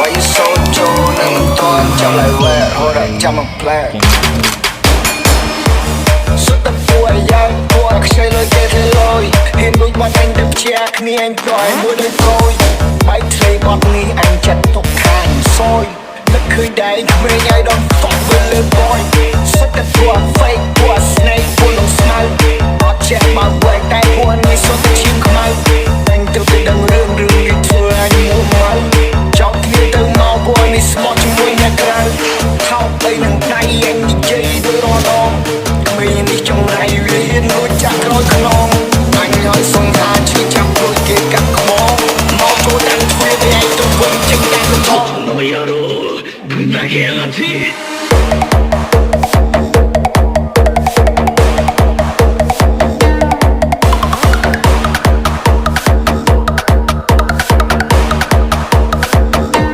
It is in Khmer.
Why you so true នឹងមិនតន់ចាំlại về hồi đãចាំមកផ្លែសុទ្ធតែពួយយ៉ាងពួយខ្ចីលុយគេធ្វើលុយហ៊ានលួចបាត់អញទៅព្យាគ្នាអញប្រយមួយដូចគយបែកធ្លីបាត់នេះអញចិត្តទុកខាងសយនឹកឃើញដែរក្មេងឲ្យដល់តក់ទៅលើបយសុទ្ធតែពួយ fake ពួយ snake ពួយលងស្មៅអត់ចេះមកវែកតែពួយនេះសុទ្ធតែឈាមខ្មៅអញទៅទៅដឹងរឿងនេះធ្វើអញមួម៉ៅចောက်គ្នាទៅមកពួយនេះស្មោះជាមួយអ្នកក្រៅថោកទៅនឹងដៃអញនិយាយដូចរដងមាននេះចង្រៃវាហ៊ានលួចចាក់ក្រោយខ្នងអញឲ្យសង្ហាឈឺចាប់លួចគេកាត់ខ្មងមកចូលទាំងទ្វារវាយទៅវិញចេញតែកន្ទង の野郎ぶん投げやがって